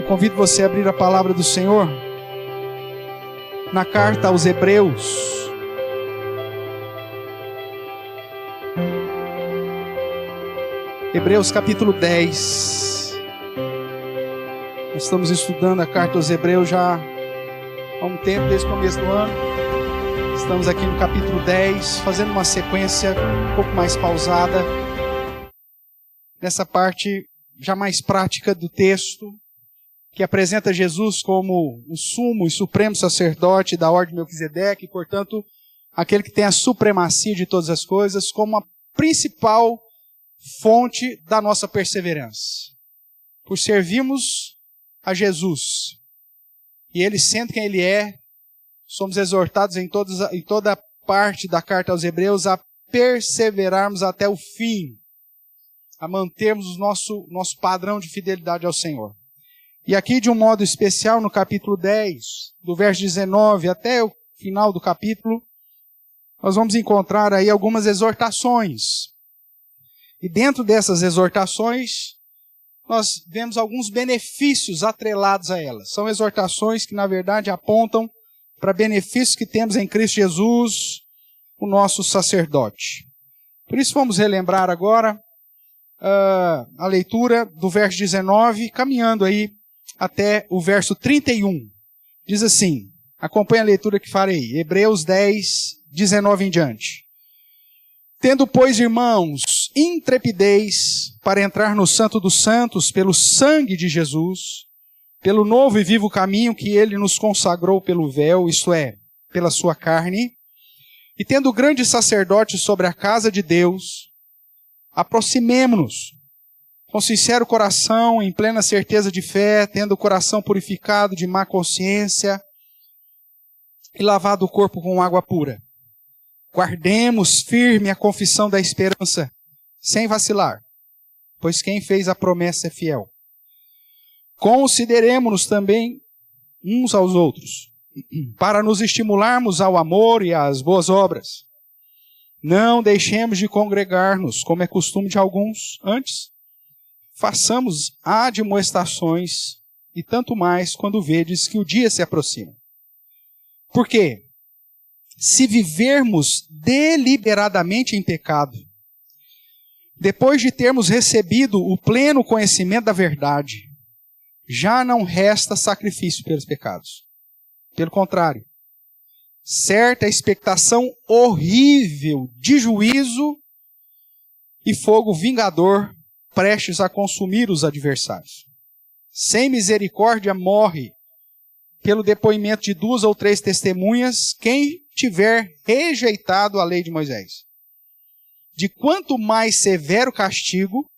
Eu convido você a abrir a palavra do Senhor na carta aos Hebreus. Hebreus capítulo 10. Nós estamos estudando a carta aos Hebreus já há um tempo, desde o começo do ano. Estamos aqui no capítulo 10, fazendo uma sequência um pouco mais pausada, nessa parte já mais prática do texto, que apresenta Jesus como o sumo e supremo sacerdote da ordem de Melquisedeque, e, portanto, aquele que tem a supremacia de todas as coisas, como a principal fonte da nossa perseverança. Por servirmos a Jesus, e Ele sendo quem Ele é, somos exortados em toda parte da carta aos Hebreus a perseverarmos até o fim, a mantermos o nosso padrão de fidelidade ao Senhor. E aqui, de um modo especial, no capítulo 10, do verso 19 até o final do capítulo, nós vamos encontrar aí algumas exortações. E dentro dessas exortações, nós vemos alguns benefícios atrelados a elas. São exortações que, na verdade, apontam para benefícios que temos em Cristo Jesus, o nosso sacerdote. Por isso, vamos relembrar agora a leitura do verso 19, caminhando aí até o verso 31. Diz assim, acompanhe a leitura que farei, Hebreus 10, 19 em diante. Tendo, pois, irmãos, intrepidez para entrar no Santo dos Santos pelo sangue de Jesus, pelo novo e vivo caminho que Ele nos consagrou pelo véu, isto é, pela sua carne, e tendo grande sacerdote sobre a casa de Deus, aproximemo-nos com sincero coração, em plena certeza de fé, tendo o coração purificado de má consciência e lavado o corpo com água pura. Guardemos firme a confissão da esperança, sem vacilar, pois quem fez a promessa é fiel. Consideremo-nos também uns aos outros, para nos estimularmos ao amor e às boas obras. Não deixemos de congregar-nos, como é costume de alguns, antes façamos admoestações, e tanto mais quando vedes que o dia se aproxima. Porque, se vivermos deliberadamente em pecado, depois de termos recebido o pleno conhecimento da verdade, já não resta sacrifício pelos pecados. Pelo contrário, certa expectação horrível de juízo e fogo vingador prestes a consumir os adversários. Sem misericórdia morre, pelo depoimento de 2 ou 3 testemunhas, quem tiver rejeitado a lei de Moisés. De quanto mais severo castigo,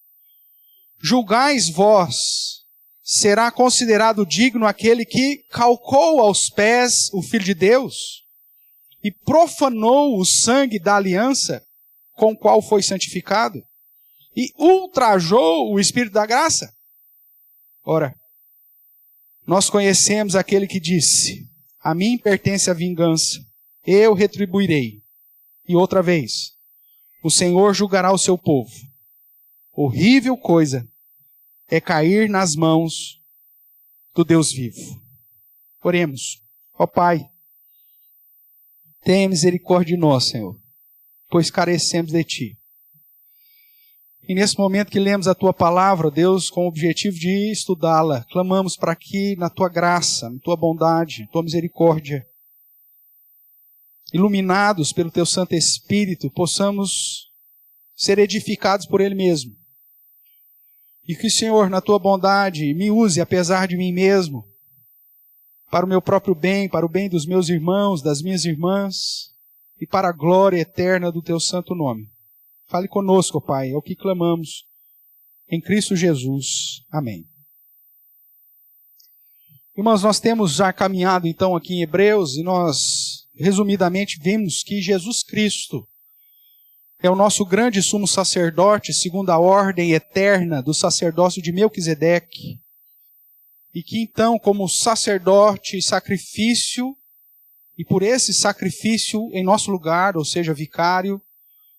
julgais vós, será considerado digno aquele que calcou aos pés o Filho de Deus e profanou o sangue da aliança com o qual foi santificado e ultrajou o Espírito da graça? Ora, nós conhecemos aquele que disse, a mim pertence a vingança, eu retribuirei. E outra vez, o Senhor julgará o seu povo. Horrível coisa é cair nas mãos do Deus vivo. Oremos. Ó Pai, tenha misericórdia de nós, Senhor, pois carecemos de Ti. E nesse momento que lemos a Tua palavra, Deus, com o objetivo de estudá-la, clamamos para que, na Tua graça, na Tua bondade, Tua misericórdia, iluminados pelo Teu Santo Espírito, possamos ser edificados por Ele mesmo. E que o Senhor, na Tua bondade, me use, apesar de mim mesmo, para o meu próprio bem, para o bem dos meus irmãos, das minhas irmãs, e para a glória eterna do Teu santo nome. Fale conosco, Pai, é o que clamamos em Cristo Jesus. Amém. Irmãos, nós temos já caminhado então aqui em Hebreus e nós, resumidamente, vimos que Jesus Cristo é o nosso grande sumo sacerdote, segundo a ordem eterna do sacerdócio de Melquisedeque. E que então, como sacerdote, sacrifício, e por esse sacrifício em nosso lugar, ou seja, vicário,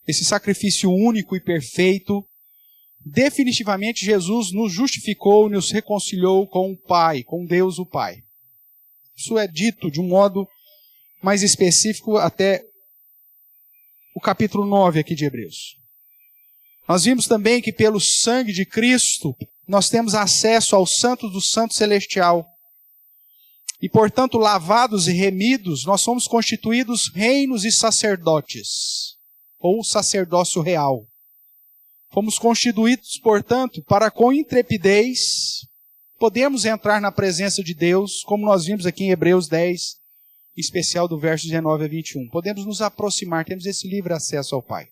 esse sacrifício único e perfeito, definitivamente Jesus nos justificou, nos reconciliou com o Pai, com Deus o Pai. Isso é dito de um modo mais específico até o capítulo 9 aqui de Hebreus. Nós vimos também que pelo sangue de Cristo nós temos acesso ao Santo do Santo Celestial. E, portanto, lavados e remidos, nós somos constituídos reinos e sacerdotes, ou sacerdócio real. Fomos constituídos, portanto, para com intrepidez, podemos entrar na presença de Deus, como nós vimos aqui em Hebreus 10, em especial do verso 19 a 21. Podemos nos aproximar, temos esse livre acesso ao Pai.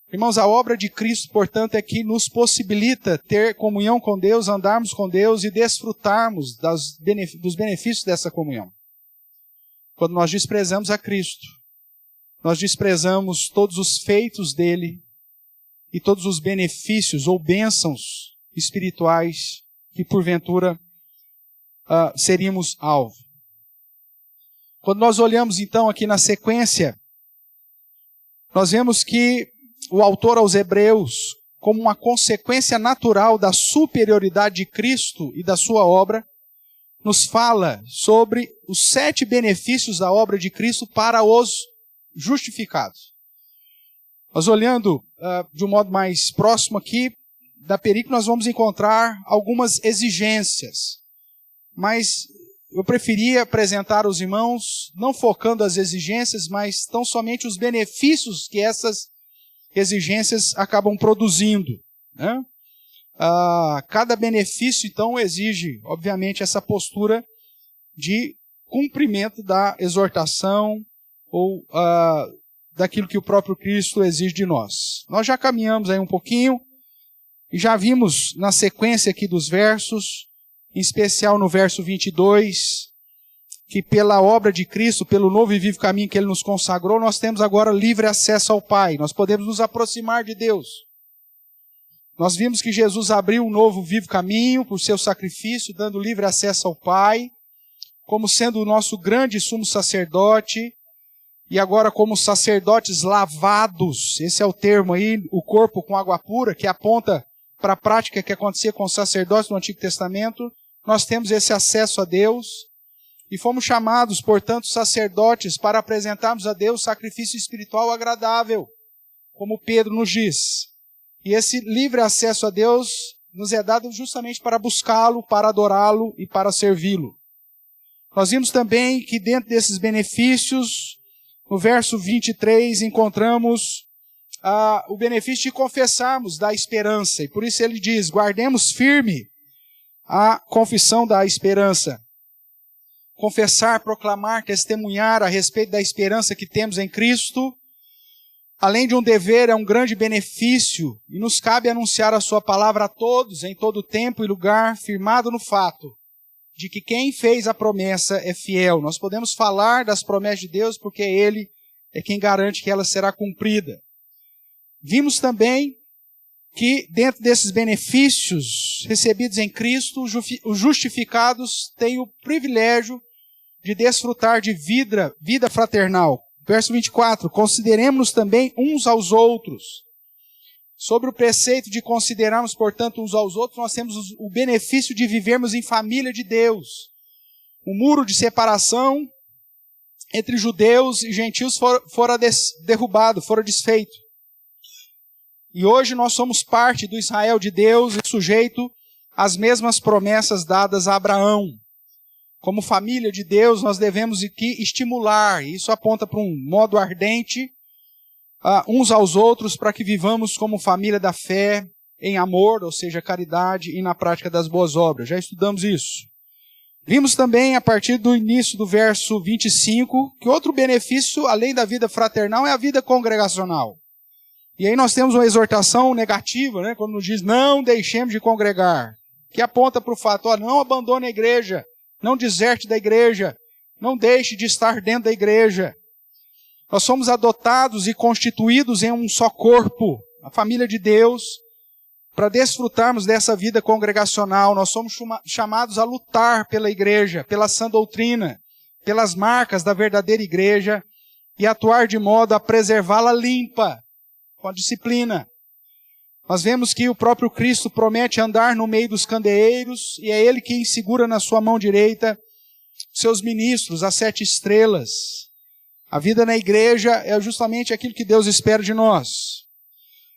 Irmãos, a obra de Cristo, portanto, é que nos possibilita ter comunhão com Deus, andarmos com Deus e desfrutarmos dos benefícios dessa comunhão. Quando nós desprezamos a Cristo, nós desprezamos todos os feitos dele e todos os benefícios ou bênçãos espirituais que, porventura, seríamos alvo. Quando nós olhamos, então, aqui na sequência, nós vemos que o autor aos Hebreus, como uma consequência natural da superioridade de Cristo e da sua obra, nos fala sobre os 7 benefícios da obra de Cristo para os justificados. Nós olhando de um modo mais próximo aqui da perícope, nós vamos encontrar algumas exigências, mas eu preferia apresentar aos irmãos, não focando as exigências, mas tão somente os benefícios que essas exigências acabam produzindo, né? Cada benefício, então, exige, obviamente, essa postura de cumprimento da exortação ou daquilo que o próprio Cristo exige de nós. Nós já caminhamos aí um pouquinho e já vimos na sequência aqui dos versos, em especial no verso 22, que pela obra de Cristo, pelo novo e vivo caminho que Ele nos consagrou, nós temos agora livre acesso ao Pai. Nós podemos nos aproximar de Deus. Nós vimos que Jesus abriu um novo vivo caminho por seu sacrifício, dando livre acesso ao Pai, como sendo o nosso grande sumo sacerdote, e agora como sacerdotes lavados, esse é o termo aí, o corpo com água pura, que aponta para a prática que acontecia com os sacerdotes no Antigo Testamento. Nós temos esse acesso a Deus, e fomos chamados, portanto, sacerdotes para apresentarmos a Deus sacrifício espiritual agradável, como Pedro nos diz. E esse livre acesso a Deus nos é dado justamente para buscá-lo, para adorá-lo e para servi-lo. Nós vimos também que dentro desses benefícios, no verso 23, encontramos o benefício de confessarmos da esperança. E por isso ele diz, guardemos firme a confissão da esperança. Confessar, proclamar, testemunhar a respeito da esperança que temos em Cristo, além de um dever, é um grande benefício, e nos cabe anunciar a sua palavra a todos, em todo tempo e lugar, firmado no fato de que quem fez a promessa é fiel. Nós podemos falar das promessas de Deus porque Ele é quem garante que ela será cumprida. Vimos também que dentro desses benefícios recebidos em Cristo, os justificados têm o privilégio de desfrutar de vida fraternal. Verso 24, consideremos-nos também uns aos outros. Sobre o preceito de considerarmos, portanto, uns aos outros, nós temos o benefício de vivermos em família de Deus. O muro de separação entre judeus e gentios fora derrubado, fora desfeito. E hoje nós somos parte do Israel de Deus e sujeito às mesmas promessas dadas a Abraão. Como família de Deus, nós devemos aqui estimular, e isso aponta para um modo ardente, uns aos outros, para que vivamos como família da fé, em amor, ou seja, caridade, e na prática das boas obras. Já estudamos isso. Vimos também, a partir do início do verso 25, que outro benefício, além da vida fraternal, é a vida congregacional. E aí nós temos uma exortação negativa, né, quando nos diz, não deixemos de congregar, que aponta para o fato, não abandone a igreja, não deserte da igreja, não deixe de estar dentro da igreja. Nós somos adotados e constituídos em um só corpo, a família de Deus, para desfrutarmos dessa vida congregacional. Nós somos chamados a lutar pela igreja, pela sã doutrina, pelas marcas da verdadeira igreja e atuar de modo a preservá-la limpa, com a disciplina. Nós vemos que o próprio Cristo promete andar no meio dos candeeiros, e é Ele quem segura na sua mão direita seus ministros, as 7 estrelas. A vida na igreja é justamente aquilo que Deus espera de nós.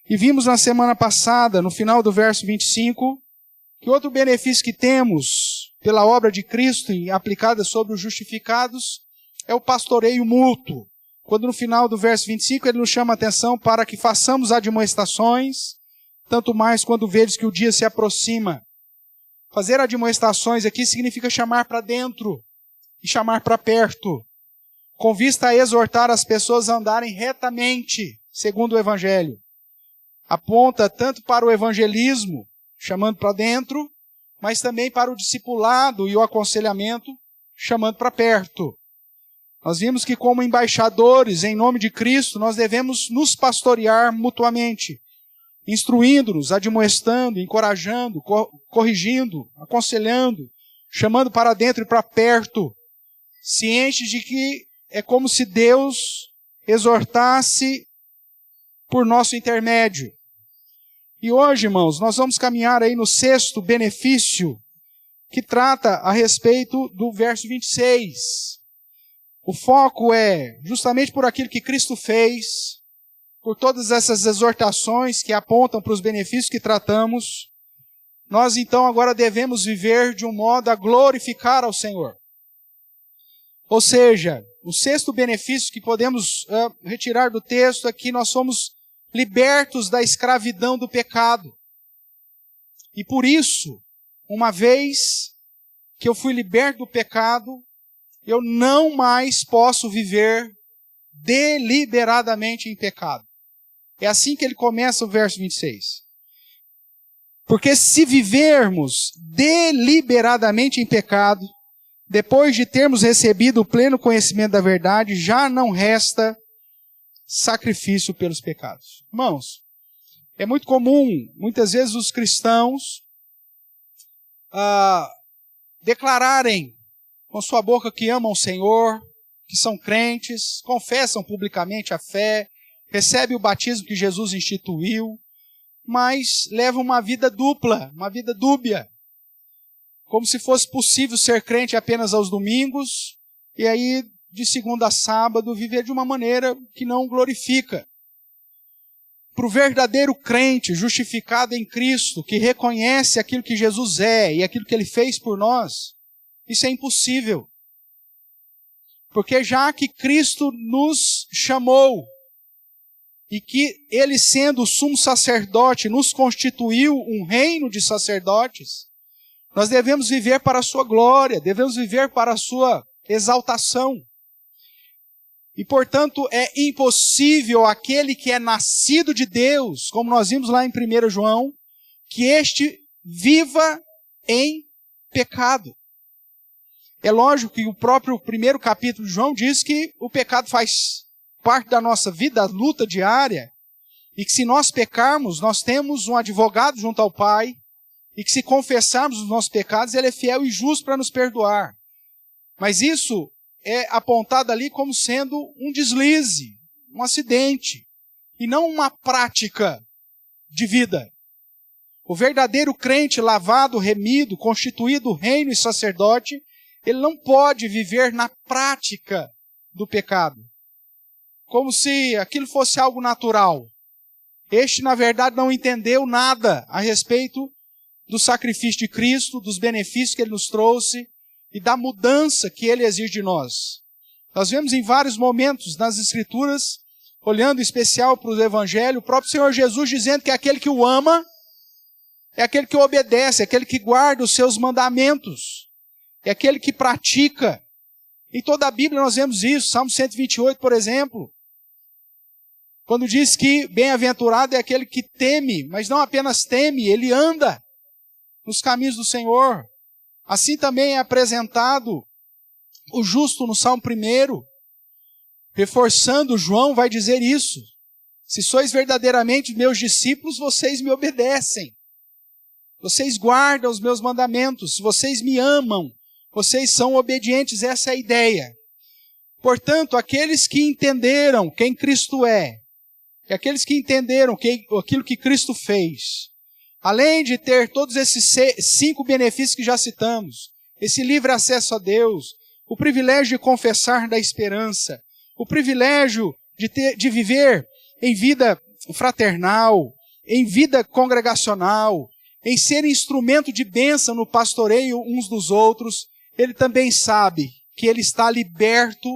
E vimos na semana passada, no final do verso 25, que outro benefício que temos pela obra de Cristo e aplicada sobre os justificados é o pastoreio mútuo. Quando no final do verso 25 ele nos chama a atenção para que façamos admoestações, tanto mais quando vedes que o dia se aproxima. Fazer admoestações aqui significa chamar para dentro e chamar para perto, com vista a exortar as pessoas a andarem retamente, segundo o Evangelho. Aponta tanto para o evangelismo, chamando para dentro, mas também para o discipulado e o aconselhamento, chamando para perto. Nós vimos que como embaixadores, em nome de Cristo, nós devemos nos pastorear mutuamente, instruindo-nos, admoestando, encorajando, corrigindo, aconselhando, chamando para dentro e para perto, cientes de que é como se Deus exortasse por nosso intermédio. E hoje, irmãos, nós vamos caminhar aí no 6º benefício, que trata a respeito do verso 26. O foco é justamente por aquilo que Cristo fez, por todas essas exortações que apontam para os benefícios que tratamos. Nós então agora devemos viver de um modo a glorificar ao Senhor. Ou seja, o 6º benefício que podemos retirar do texto é que nós somos libertos da escravidão do pecado. E por isso, uma vez que eu fui liberto do pecado, eu não mais posso viver deliberadamente em pecado. É assim que ele começa o verso 26. Porque se vivermos deliberadamente em pecado, depois de termos recebido o pleno conhecimento da verdade, já não resta sacrifício pelos pecados. Irmãos, é muito comum, muitas vezes, os cristãos declararem com sua boca que amam o Senhor, que são crentes, confessam publicamente a fé, recebem o batismo que Jesus instituiu, mas levam uma vida dupla, uma vida dúbia. Como se fosse possível ser crente apenas aos domingos, e aí, de segunda a sábado, viver de uma maneira que não glorifica. Para o verdadeiro crente, justificado em Cristo, que reconhece aquilo que Jesus é e aquilo que Ele fez por nós, isso é impossível. Porque já que Cristo nos chamou, e que Ele, sendo o sumo sacerdote, nos constituiu um reino de sacerdotes, nós devemos viver para a sua glória, devemos viver para a sua exaltação. E, portanto, é impossível aquele que é nascido de Deus, como nós vimos lá em 1 João, que este viva em pecado. É lógico que o próprio 1º capítulo de João diz que o pecado faz parte da nossa vida, a luta diária, e que se nós pecarmos, nós temos um advogado junto ao Pai, e que se confessarmos os nossos pecados, Ele é fiel e justo para nos perdoar. Mas isso é apontado ali como sendo um deslize, um acidente, e não uma prática de vida. O verdadeiro crente lavado, remido, constituído reino e sacerdote, ele não pode viver na prática do pecado, como se aquilo fosse algo natural. Este, na verdade, não entendeu nada a respeito do sacrifício de Cristo, dos benefícios que Ele nos trouxe e da mudança que Ele exige de nós. Nós vemos em vários momentos nas Escrituras, olhando em especial para o Evangelho, o próprio Senhor Jesus dizendo que aquele que o ama é aquele que o obedece, é aquele que guarda os seus mandamentos, é aquele que pratica. Em toda a Bíblia nós vemos isso, Salmo 128, por exemplo, quando diz que bem-aventurado é aquele que teme, mas não apenas teme, ele anda nos caminhos do Senhor. Assim também é apresentado o justo no Salmo 1, reforçando, João vai dizer isso: se sois verdadeiramente meus discípulos, vocês me obedecem, vocês guardam os meus mandamentos, se vocês me amam, vocês são obedientes. Essa é a ideia. Portanto, aqueles que entenderam quem Cristo é, E aqueles que entenderam aquilo que Cristo fez, além de ter todos esses 5 benefícios que já citamos, esse livre acesso a Deus, o privilégio de confessar da esperança, o privilégio de viver em vida fraternal, em vida congregacional, em ser instrumento de bênção no pastoreio uns dos outros, ele também sabe que ele está liberto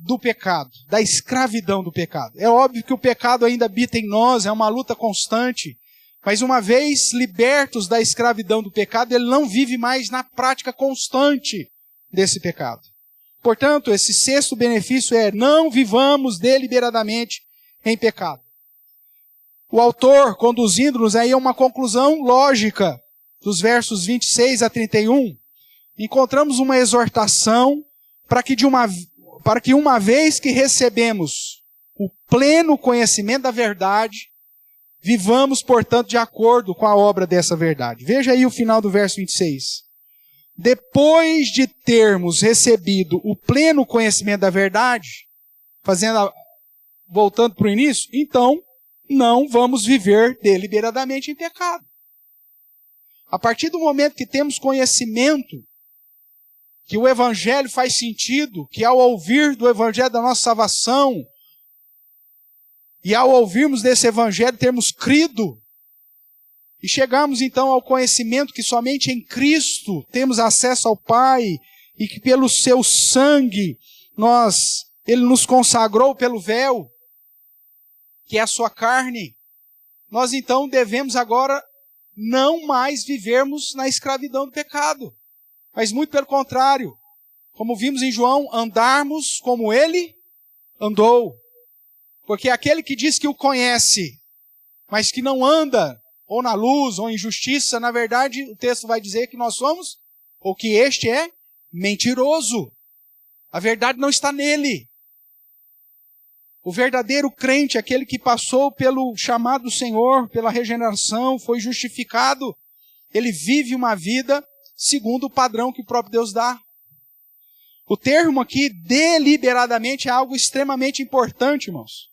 do pecado, da escravidão do pecado. É óbvio que o pecado ainda habita em nós, é uma luta constante, mas uma vez libertos da escravidão do pecado, ele não vive mais na prática constante desse pecado. Portanto, esse 6º benefício é: não vivamos deliberadamente em pecado. O autor, conduzindo-nos aí a uma conclusão lógica, dos versos 26 a 31, encontramos uma exortação para que uma vez que recebemos o pleno conhecimento da verdade, vivamos, portanto, de acordo com a obra dessa verdade. Veja aí o final do verso 26. Depois de termos recebido o pleno conhecimento da verdade, voltando para o início, então não vamos viver deliberadamente em pecado. A partir do momento que temos conhecimento, que o Evangelho faz sentido, que ao ouvir do Evangelho da nossa salvação, e ao ouvirmos desse Evangelho termos crido, e chegamos então ao conhecimento que somente em Cristo temos acesso ao Pai, e que pelo seu sangue Ele nos consagrou pelo véu, que é a sua carne, nós então devemos agora não mais vivermos na escravidão do pecado, mas muito pelo contrário, como vimos em João, andarmos como ele andou. Porque aquele que diz que o conhece, mas que não anda ou na luz ou em justiça, na verdade o texto vai dizer que nós somos, ou que este é mentiroso. A verdade não está nele. O verdadeiro crente, aquele que passou pelo chamado do Senhor, pela regeneração, foi justificado, ele vive uma vida segundo o padrão que o próprio Deus dá. O termo aqui, deliberadamente, é algo extremamente importante, irmãos.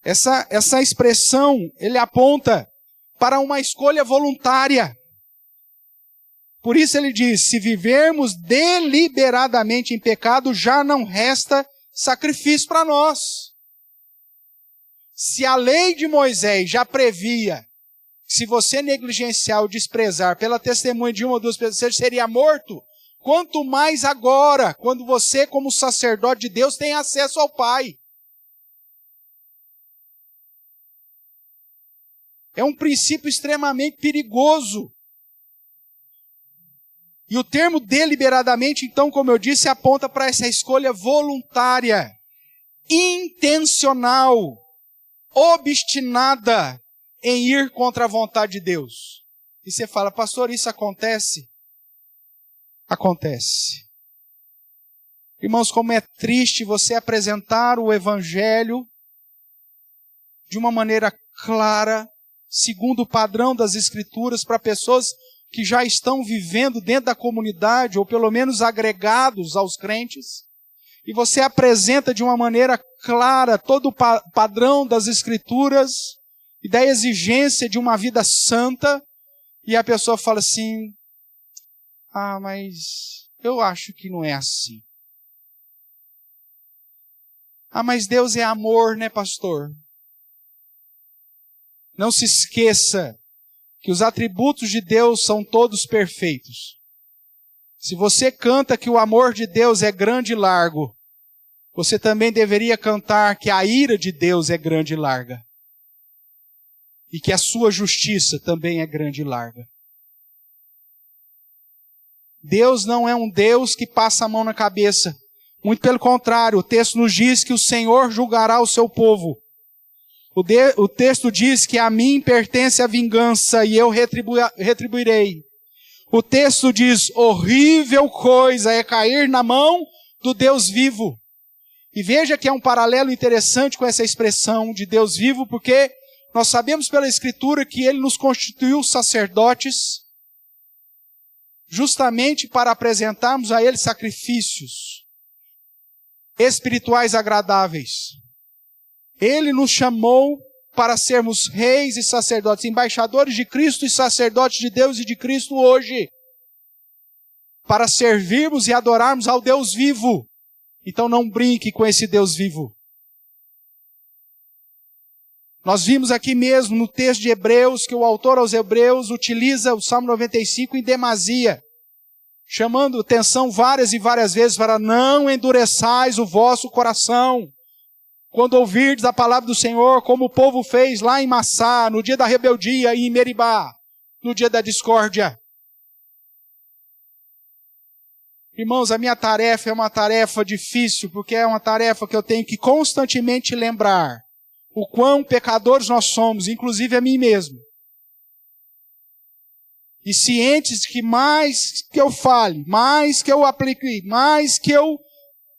Essa expressão, ele aponta para uma escolha voluntária. Por isso ele diz, se vivermos deliberadamente em pecado, já não resta sacrifício para nós. Se a lei de Moisés já previa que se você negligenciar ou desprezar pela testemunha de uma ou duas pessoas, você seria morto, quanto mais agora, quando você, como sacerdote de Deus, tem acesso ao Pai. É um princípio extremamente perigoso. E o termo deliberadamente, então, como eu disse, aponta para essa escolha voluntária, intencional, obstinada em ir contra a vontade de Deus. E você fala, pastor, isso acontece? Acontece. Irmãos, como é triste você apresentar o Evangelho de uma maneira clara, segundo o padrão das Escrituras, para pessoas que já estão vivendo dentro da comunidade, ou pelo menos agregados aos crentes, e você apresenta de uma maneira clara todo o padrão das Escrituras e da exigência de uma vida santa, e a pessoa fala assim, mas eu acho que não é assim. Mas Deus é amor, né, pastor? Não se esqueça que os atributos de Deus são todos perfeitos. Se você canta que o amor de Deus é grande e largo, você também deveria cantar que a ira de Deus é grande e larga. E que a sua justiça também é grande e larga. Deus não é um Deus que passa a mão na cabeça. Muito pelo contrário, o texto nos diz que o Senhor julgará o seu povo. O texto diz que a mim pertence a vingança e eu retribuirei. O texto diz, horrível coisa é cair na mão do Deus vivo. E veja que é um paralelo interessante com essa expressão de Deus vivo, porque nós sabemos pela Escritura que Ele nos constituiu sacerdotes justamente para apresentarmos a Ele sacrifícios espirituais agradáveis. Ele nos chamou para sermos reis e sacerdotes, embaixadores de Cristo e sacerdotes de Deus e de Cristo hoje, para servirmos e adorarmos ao Deus vivo. Então não brinque com esse Deus vivo. Nós vimos aqui mesmo no texto de Hebreus, que o autor aos Hebreus utiliza o Salmo 95 em demasia, chamando atenção várias e várias vezes para não endureçais o vosso coração, quando ouvirdes a palavra do Senhor, como o povo fez lá em Massá, no dia da rebeldia, e em Meribá, no dia da discórdia. Irmãos, a minha tarefa é uma tarefa difícil, porque é uma tarefa que eu tenho que constantemente lembrar o quão pecadores nós somos, inclusive a mim mesmo. E cientes de que mais que eu fale, mais que eu aplique, mais que eu,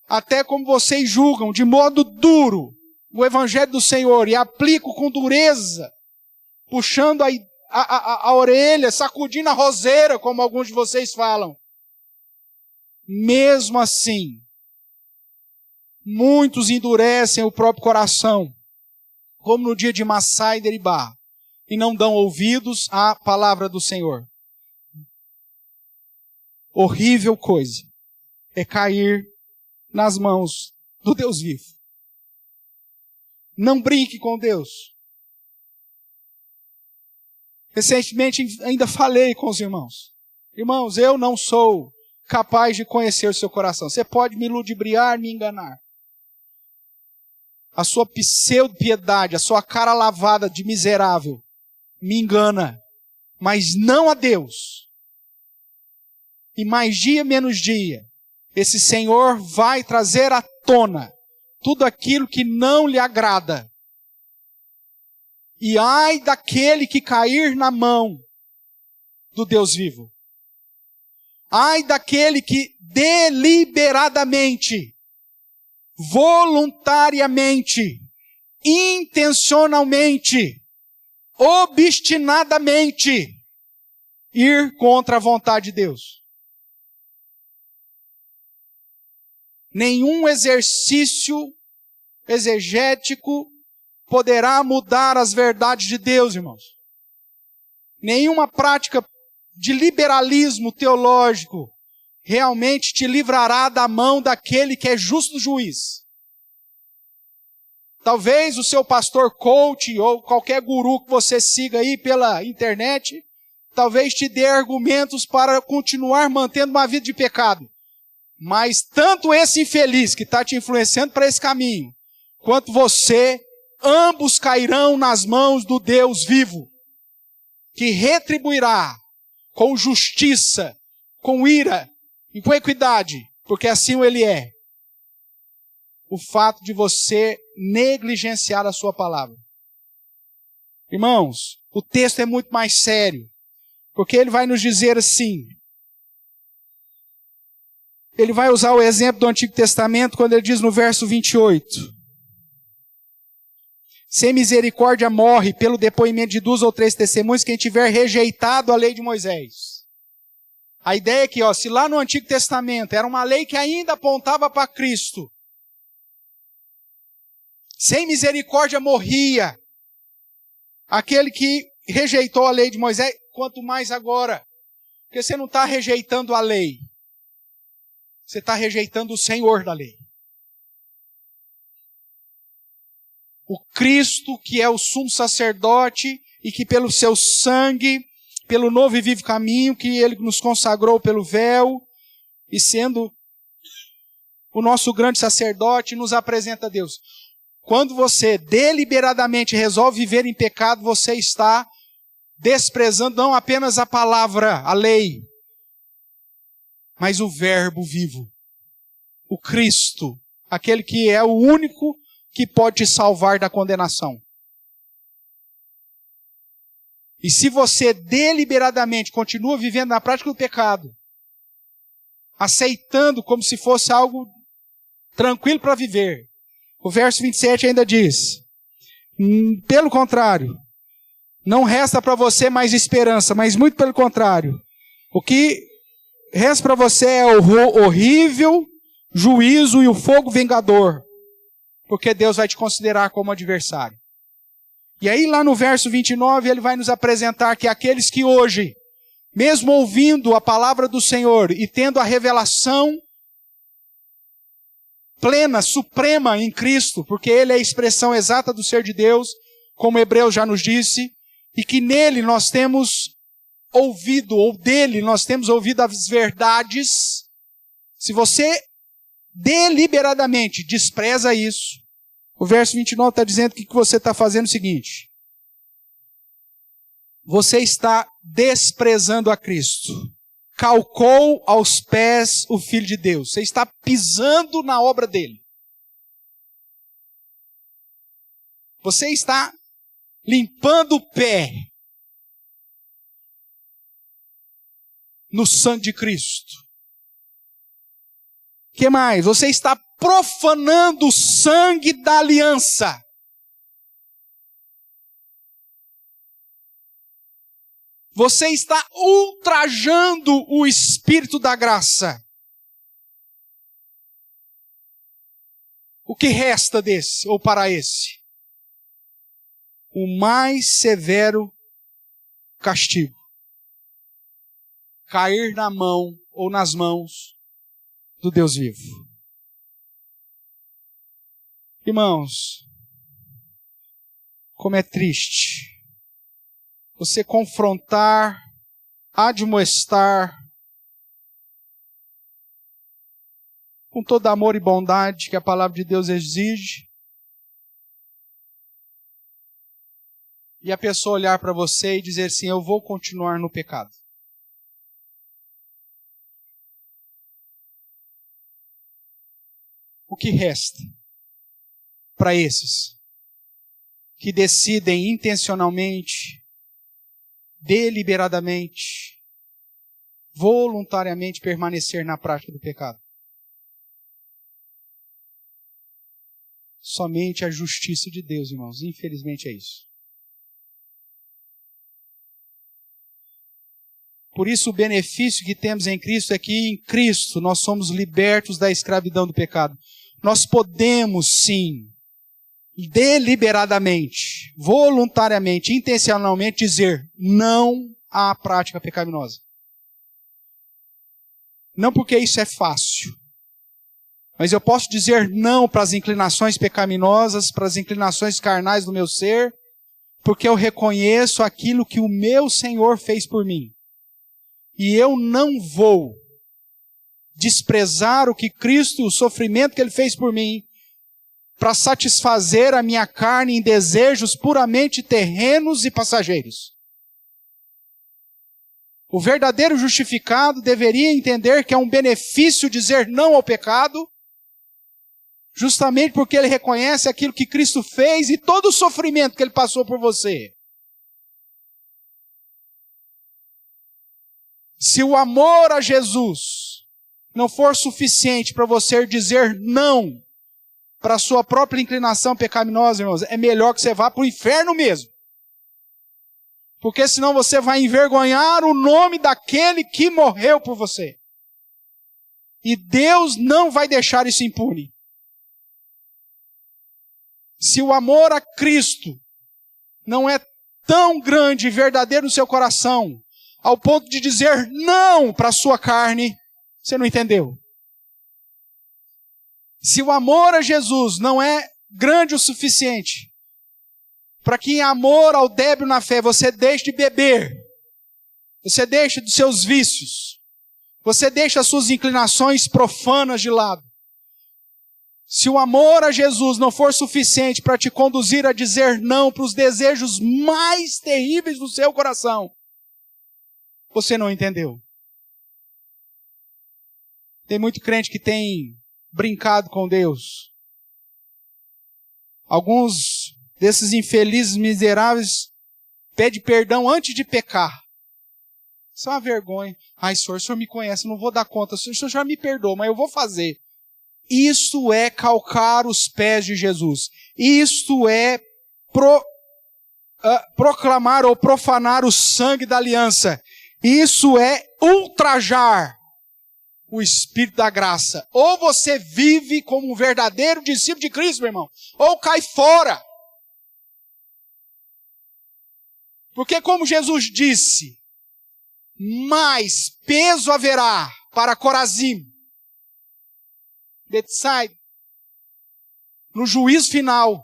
até como vocês julgam, de modo duro, o Evangelho do Senhor, e aplico com dureza, puxando a orelha, sacudindo a roseira, como alguns de vocês falam. Mesmo assim, muitos endurecem o próprio coração, como no dia de Massá e Meribá, e não dão ouvidos à palavra do Senhor. Horrível coisa é cair nas mãos do Deus vivo. Não brinque com Deus. Recentemente ainda falei com os irmãos. Irmãos, eu não sou capaz de conhecer o seu coração. Você pode me ludibriar, me enganar. A sua pseudo-piedade, a sua cara lavada de miserável, me engana. Mas não a Deus. E mais dia menos dia, esse Senhor vai trazer à tona tudo aquilo que não lhe agrada. E ai daquele que cair na mão do Deus vivo. Ai daquele que deliberadamente, voluntariamente, intencionalmente, obstinadamente, ir contra a vontade de Deus. Nenhum exercício exegético poderá mudar as verdades de Deus, irmãos. Nenhuma prática de liberalismo teológico realmente te livrará da mão daquele que é justo juiz. Talvez o seu pastor coach ou qualquer guru que você siga aí pela internet, talvez te dê argumentos para continuar mantendo uma vida de pecado. Mas tanto esse infeliz que está te influenciando para esse caminho, quanto você, ambos cairão nas mãos do Deus vivo, que retribuirá com justiça, com ira e com equidade, porque assim Ele é, o fato de você negligenciar a sua palavra. Irmãos, o texto é muito mais sério, porque ele vai nos dizer assim. Ele vai usar o exemplo do Antigo Testamento quando ele diz no verso 28. Sem misericórdia morre pelo depoimento de 2 ou 3 testemunhas quem tiver rejeitado a lei de Moisés. A ideia é que, se lá no Antigo Testamento era uma lei que ainda apontava para Cristo, sem misericórdia morria aquele que rejeitou a lei de Moisés, quanto mais agora. Porque você não está rejeitando a lei. Você está rejeitando o Senhor da lei. O Cristo, que é o sumo sacerdote, e que pelo seu sangue, pelo novo e vivo caminho, que Ele nos consagrou pelo véu, e sendo o nosso grande sacerdote, nos apresenta a Deus. Quando você deliberadamente resolve viver em pecado, você está desprezando não apenas a palavra, a lei, mas o verbo vivo, o Cristo, aquele que é o único que pode te salvar da condenação. E se você deliberadamente continua vivendo na prática do pecado, aceitando como se fosse algo tranquilo para viver, o verso 27 ainda diz, pelo contrário, não resta para você mais esperança, mas muito pelo contrário, o que resta para você é o horrível juízo e o fogo vingador, porque Deus vai te considerar como adversário. E aí lá no verso 29 ele vai nos apresentar que aqueles que hoje, mesmo ouvindo a palavra do Senhor e tendo a revelação plena, suprema em Cristo, porque Ele é a expressão exata do ser de Deus, como Hebreus já nos disse, e que nele nós temos ouvido, ou dele nós temos ouvido as verdades. Se você deliberadamente despreza isso, o verso 29 está dizendo que você está fazendo o seguinte: você está desprezando a Cristo. Calcou aos pés o Filho de Deus. Você está pisando na obra dele. Você está limpando o pé no sangue de Cristo. O que mais? Você está profanando o sangue da aliança. Você está ultrajando o Espírito da graça. O que resta desse, ou para esse? O mais severo castigo. Cair na mão ou nas mãos do Deus vivo. Irmãos, como é triste você confrontar, admoestar, com todo amor e bondade que a palavra de Deus exige, e a pessoa olhar para você e dizer assim: eu vou continuar no pecado. O que resta para esses que decidem intencionalmente, deliberadamente, voluntariamente permanecer na prática do pecado? Somente a justiça de Deus, irmãos. Infelizmente é isso. Por isso o benefício que temos em Cristo é que em Cristo nós somos libertos da escravidão do pecado. Nós podemos sim, deliberadamente, voluntariamente, intencionalmente dizer não à prática pecaminosa. Não porque isso é fácil, mas eu posso dizer não para as inclinações pecaminosas, para as inclinações carnais do meu ser, porque eu reconheço aquilo que o meu Senhor fez por mim. E eu não vou desprezar o que Cristo, o sofrimento que Ele fez por mim, para satisfazer a minha carne em desejos puramente terrenos e passageiros. O verdadeiro justificado deveria entender que é um benefício dizer não ao pecado, justamente porque ele reconhece aquilo que Cristo fez e todo o sofrimento que Ele passou por você. Se o amor a Jesus não for suficiente para você dizer não para a sua própria inclinação pecaminosa, irmãos, é melhor que você vá para o inferno mesmo. Porque senão você vai envergonhar o nome daquele que morreu por você. E Deus não vai deixar isso impune. Se o amor a Cristo não é tão grande e verdadeiro no seu coração, ao ponto de dizer não para a sua carne, você não entendeu. Se o amor a Jesus não é grande o suficiente para que em amor ao débil na fé você deixe de beber, você deixe dos seus vícios, você deixe as suas inclinações profanas de lado. Se o amor a Jesus não for suficiente para te conduzir a dizer não para os desejos mais terríveis do seu coração, você não entendeu. Tem muito crente que tem brincado com Deus. Alguns desses infelizes miseráveis pedem perdão antes de pecar. Isso é uma vergonha. Ai, senhor, o senhor me conhece, não vou dar conta. O senhor já me perdoou, mas eu vou fazer. Isso é calcar os pés de Jesus. Isto é proclamar ou profanar o sangue da aliança. Isso é ultrajar, o Espírito da graça. Ou você vive como um verdadeiro discípulo de Cristo, meu irmão, ou cai fora. Porque como Jesus disse, mais peso haverá para Corazim, Betsaida, no juízo final,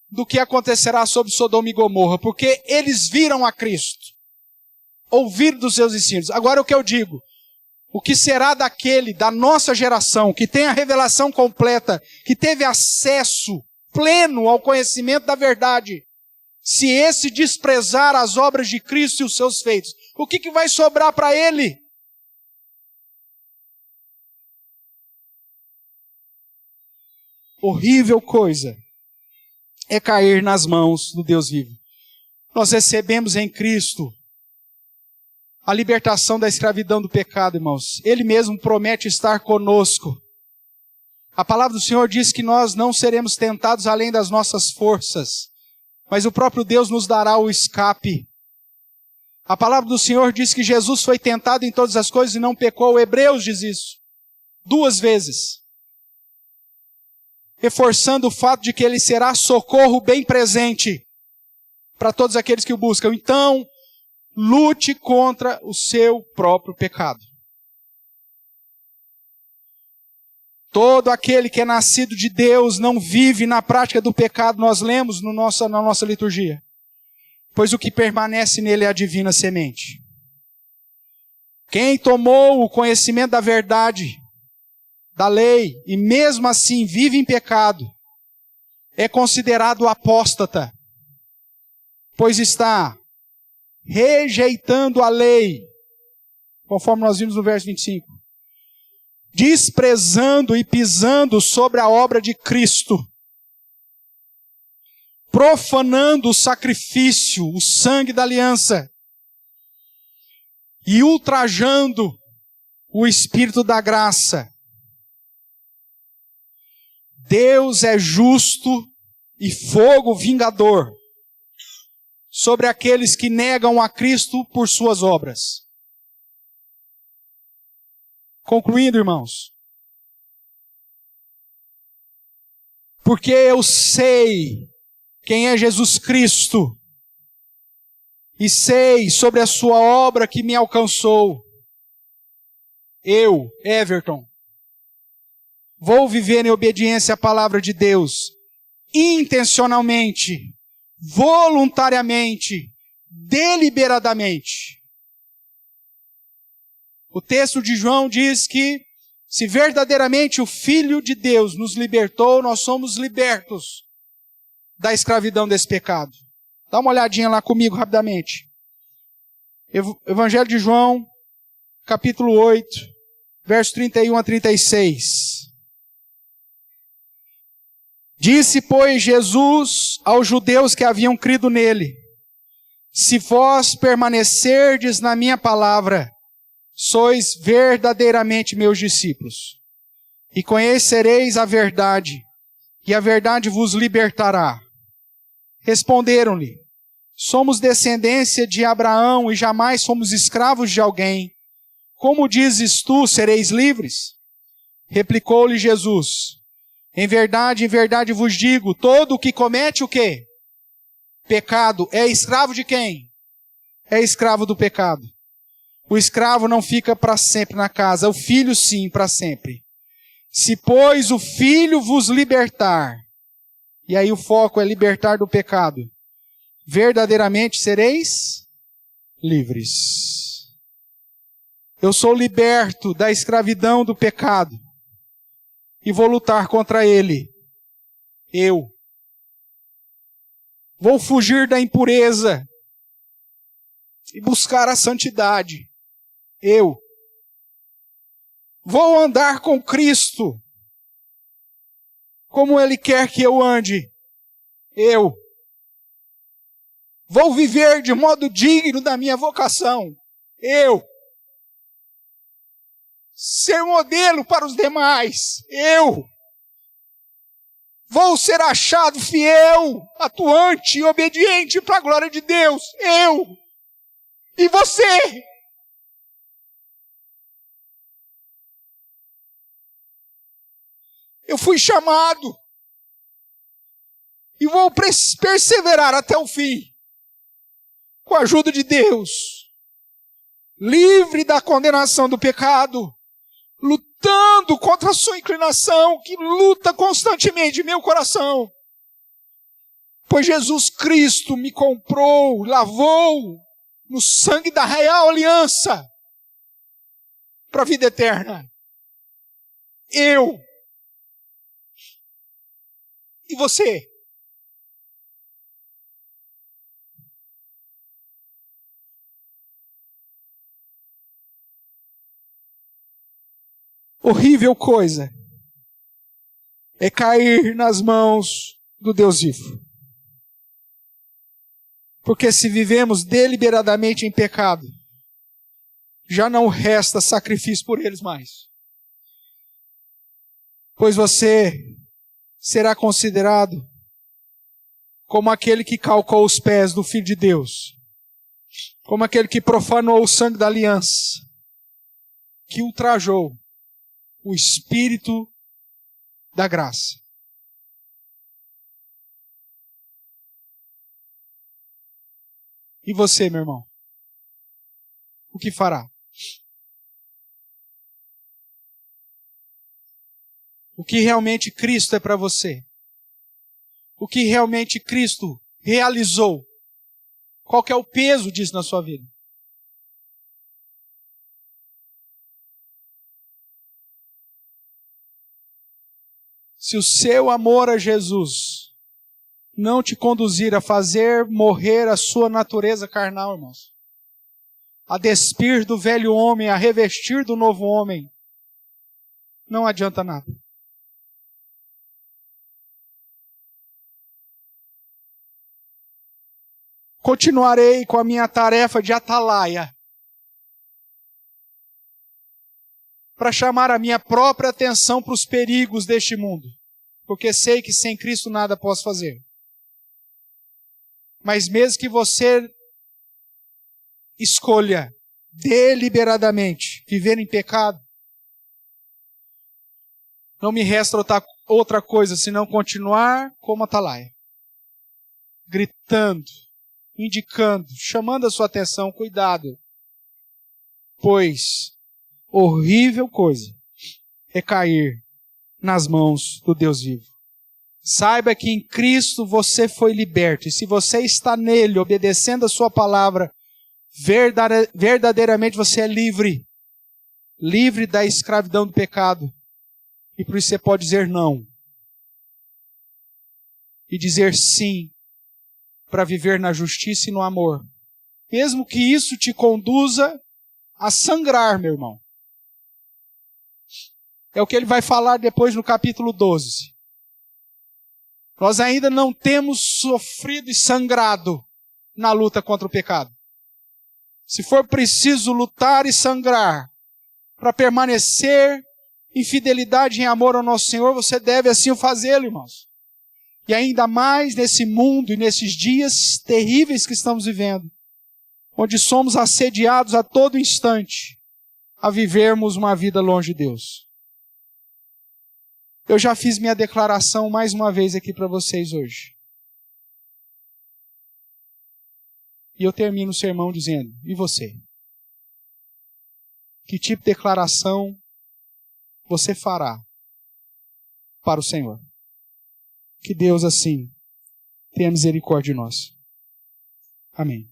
do que acontecerá sobre Sodoma e Gomorra, porque eles viram a Cristo, ouviram dos seus ensinos. Agora o que eu digo, o que será daquele, da nossa geração, que tem a revelação completa, que teve acesso pleno ao conhecimento da verdade, se esse desprezar as obras de Cristo e os seus feitos, o que vai sobrar para ele? Horrível coisa é cair nas mãos do Deus vivo. Nós recebemos em Cristo a libertação da escravidão do pecado, irmãos. Ele mesmo promete estar conosco. A palavra do Senhor diz que nós não seremos tentados além das nossas forças, mas o próprio Deus nos dará o escape. A palavra do Senhor diz que Jesus foi tentado em todas as coisas e não pecou. Hebreus diz isso 2 vezes. Reforçando o fato de que ele será socorro bem presente para todos aqueles que o buscam. Então, lute contra o seu próprio pecado. Todo aquele que é nascido de Deus não vive na prática do pecado, nós lemos na nossa liturgia. Pois o que permanece nele é a divina semente. Quem tomou o conhecimento da verdade, da lei, e mesmo assim vive em pecado, é considerado apóstata, pois está rejeitando a lei, conforme nós vimos no verso 25, desprezando e pisando sobre a obra de Cristo, profanando o sacrifício, o sangue da aliança, e ultrajando o Espírito da graça. Deus é justo e fogo vingador sobre aqueles que negam a Cristo por suas obras. Concluindo, irmãos, porque eu sei quem é Jesus Cristo e sei sobre a sua obra que me alcançou, eu, Everton, vou viver em obediência à palavra de Deus, intencionalmente, voluntariamente, deliberadamente. O texto de João diz que, se verdadeiramente o Filho de Deus nos libertou, nós somos libertos da escravidão desse pecado. Dá uma olhadinha lá comigo rapidamente. Evangelho de João, capítulo 8, verso 31 a 36. Disse, pois, Jesus aos judeus que haviam crido nele: se vós permanecerdes na minha palavra, sois verdadeiramente meus discípulos, e conhecereis a verdade, e a verdade vos libertará. Responderam-lhe: somos descendência de Abraão e jamais fomos escravos de alguém. Como dizes tu, sereis livres? Replicou-lhe Jesus: em verdade vos digo, todo o que comete o quê? Pecado. É escravo de quem? É escravo do pecado. O escravo não fica para sempre na casa, o filho sim, para sempre. Se, pois, o filho vos libertar, e aí o foco é libertar do pecado, verdadeiramente sereis livres. Eu sou liberto da escravidão do pecado e vou lutar contra ele. Eu vou fugir da impureza e buscar a santidade. Eu vou andar com Cristo como Ele quer que eu ande. Eu vou viver de modo digno da minha vocação. Eu ser modelo para os demais. Eu vou ser achado fiel, atuante e obediente para a glória de Deus. Eu. E você? Eu fui chamado. E vou perseverar até o fim. Com a ajuda de Deus. Livre da condenação do pecado. Lutando contra a sua inclinação, que luta constantemente em meu coração. Pois Jesus Cristo me comprou, lavou no sangue da real aliança para a vida eterna. Eu e você. Horrível coisa é cair nas mãos do Deus vivo. Porque se vivemos deliberadamente em pecado, já não resta sacrifício por eles mais. Pois você será considerado como aquele que calcou os pés do Filho de Deus, como aquele que profanou o sangue da aliança, que ultrajou o Espírito da graça. E você, meu irmão? O que fará? O que realmente Cristo é para você? O que realmente Cristo realizou? Qual que é o peso disso na sua vida? Se o seu amor a Jesus não te conduzir a fazer morrer a sua natureza carnal, irmãos, a despir do velho homem, a revestir do novo homem, não adianta nada. Continuarei com a minha tarefa de atalaia para chamar a minha própria atenção para os perigos deste mundo, porque sei que sem Cristo nada posso fazer. Mas mesmo que você escolha deliberadamente viver em pecado, não me resta outra coisa senão continuar como atalaia, gritando, indicando, chamando a sua atenção, cuidado, pois horrível coisa é cair nas mãos do Deus vivo. Saiba que em Cristo você foi liberto, e se você está nele, obedecendo a sua palavra, verdadeiramente você é livre, livre da escravidão do pecado, e por isso você pode dizer não, e dizer sim, para viver na justiça e no amor, mesmo que isso te conduza a sangrar, meu irmão. É o que ele vai falar depois no capítulo 12. Nós ainda não temos sofrido e sangrado na luta contra o pecado. Se for preciso lutar e sangrar para permanecer em fidelidade e em amor ao nosso Senhor, você deve assim o fazê-lo, irmãos. E ainda mais nesse mundo e nesses dias terríveis que estamos vivendo, onde somos assediados a todo instante a vivermos uma vida longe de Deus. Eu já fiz minha declaração mais uma vez aqui para vocês hoje. E eu termino o sermão dizendo, e você? Que tipo de declaração você fará para o Senhor? Que Deus assim tenha misericórdia de nós. Amém.